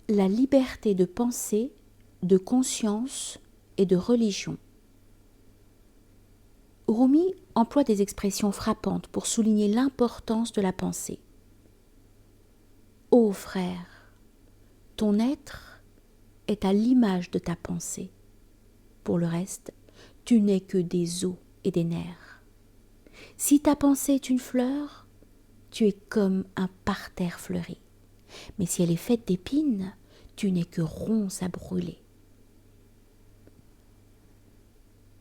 la liberté de pensée, de conscience et de religion. Rumi emploie des expressions frappantes pour souligner l'importance de la pensée. Ô frère, ton être est à l'image de ta pensée. Pour le reste, tu n'es que des os et des nerfs. Si ta pensée est une fleur, tu es comme un parterre fleuri. Mais si elle est faite d'épines, tu n'es que ronce à brûler.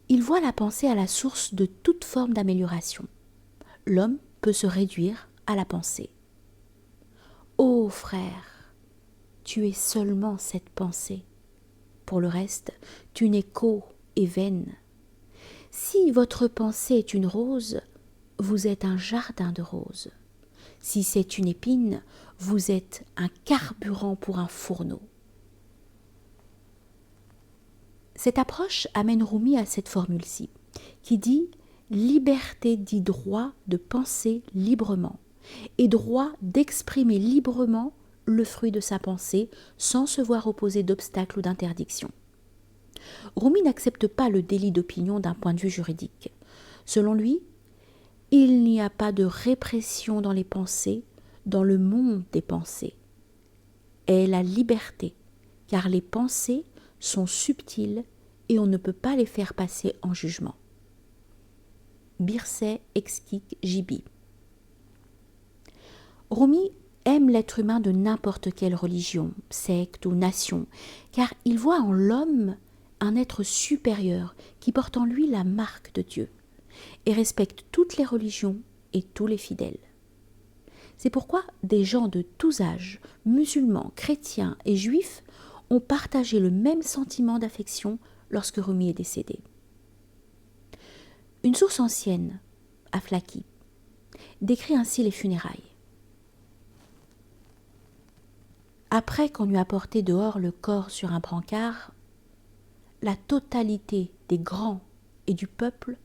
Il voit la pensée à la source de toute forme d'amélioration. L'homme peut se réduire à la pensée. Ô frère, tu es seulement cette pensée. Pour le reste, tu n'es qu'eau et veine. Si votre pensée est une rose, vous êtes un jardin de roses. Si c'est une épine, vous êtes un carburant pour un fourneau. Cette approche amène Rumi à cette formule-ci, qui dit « Liberté dit droit de penser librement et droit d'exprimer librement le fruit de sa pensée sans se voir opposé d'obstacles ou d'interdictions. » Rumi n'accepte pas le délit d'opinion d'un point de vue juridique. Selon lui, il n'y a pas de répression dans les pensées, dans le monde des pensées. Est la liberté, car les pensées sont subtiles et on ne peut pas les faire passer en jugement. Birsay Exkik Jibi. Rumi aime l'être humain de n'importe quelle religion, secte ou nation, car il voit en l'homme un être supérieur qui porte en lui la marque de Dieu et respecte toutes les religions et tous les fidèles. C'est pourquoi des gens de tous âges, musulmans, chrétiens et juifs, ont partagé le même sentiment d'affection lorsque Rumi est décédé. Une source ancienne, Aflaki, décrit ainsi les funérailles. Après qu'on eut apporté dehors le corps sur un brancard, la totalité des grands et du peuple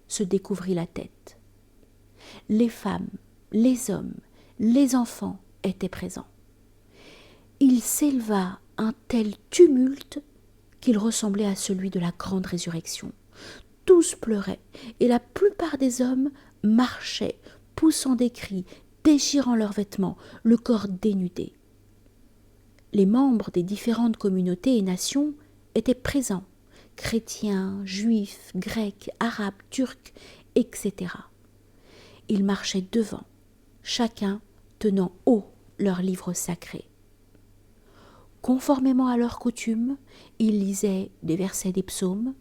se découvrit la tête. Les femmes, les hommes, les enfants étaient présents. Il s'éleva un tel tumulte qu'il ressemblait à celui de la grande résurrection. Tous pleuraient, et la plupart des hommes marchaient, poussant des cris, déchirant leurs vêtements, le corps dénudé. Les membres des différentes communautés et nations étaient présents, chrétiens, juifs, grecs, arabes, turcs, etc. Ils marchaient devant, chacun tenant haut leur livre sacré. Conformément à leur coutume, ils lisaient des versets des psaumes,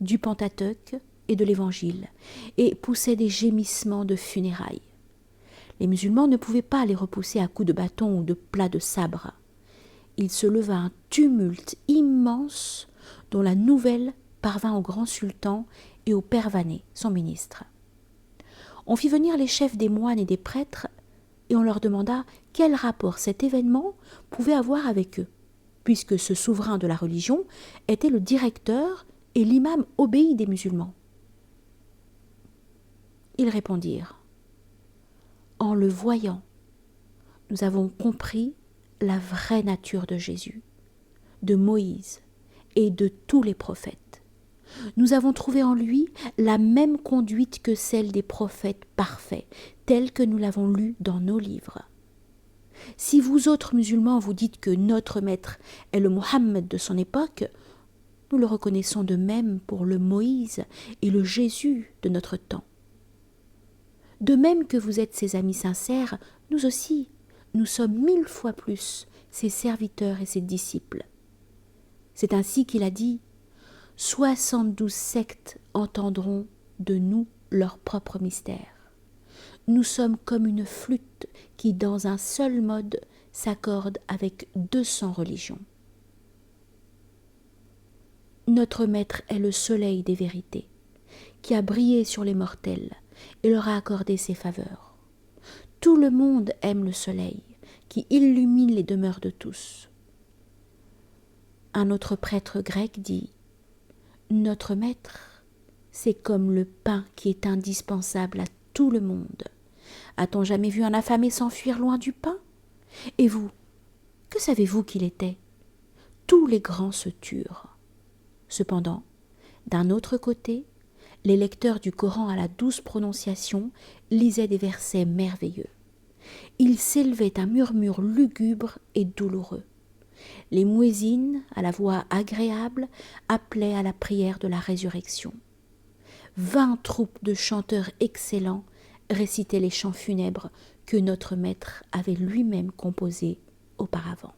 du Pentateuque et de l'Évangile, et poussaient des gémissements de funérailles. Les musulmans ne pouvaient pas les repousser à coups de bâton ou de plats de sabre. Il se leva un tumulte immense dont la nouvelle parvint au grand sultan et au Pervané, son ministre. On fit venir les chefs des moines et des prêtres et on leur demanda quel rapport cet événement pouvait avoir avec eux, puisque ce souverain de la religion était le directeur et l'imam obéi des musulmans. Ils répondirent « En le voyant, nous avons compris la vraie nature de Jésus, de Moïse et de tous les prophètes. Nous avons trouvé en lui la même conduite que celle des prophètes parfaits, telle que nous l'avons lue dans nos livres. Si vous autres musulmans vous dites que notre maître est le Mohammed de son époque, nous le reconnaissons de même pour le Moïse et le Jésus de notre temps. De même que vous êtes ses amis sincères, nous aussi, nous sommes 1000 fois plus ses serviteurs et ses disciples. C'est ainsi qu'il a dit « 72 sectes entendront de nous leur propre mystère. Nous sommes comme une flûte qui, dans un seul mode, s'accorde avec 200 religions. Notre maître est le soleil des vérités, qui a brillé sur les mortels et leur a accordé ses faveurs. Tout le monde aime le soleil, qui illumine les demeures de tous. » Un autre prêtre grec dit « Notre maître, c'est comme le pain qui est indispensable à tout le monde. A-t-on jamais vu un affamé s'enfuir loin du pain? Et vous, que savez-vous qu'il était? tous les grands se turent. Cependant, d'un autre côté, les lecteurs du Coran à la douce prononciation lisaient des versets merveilleux. Il s'élevait un murmure lugubre et douloureux. Les muezzins, à la voix agréable, appelaient à la prière de la résurrection. 20 troupes de chanteurs excellents récitaient les chants funèbres que notre maître avait lui-même composés auparavant.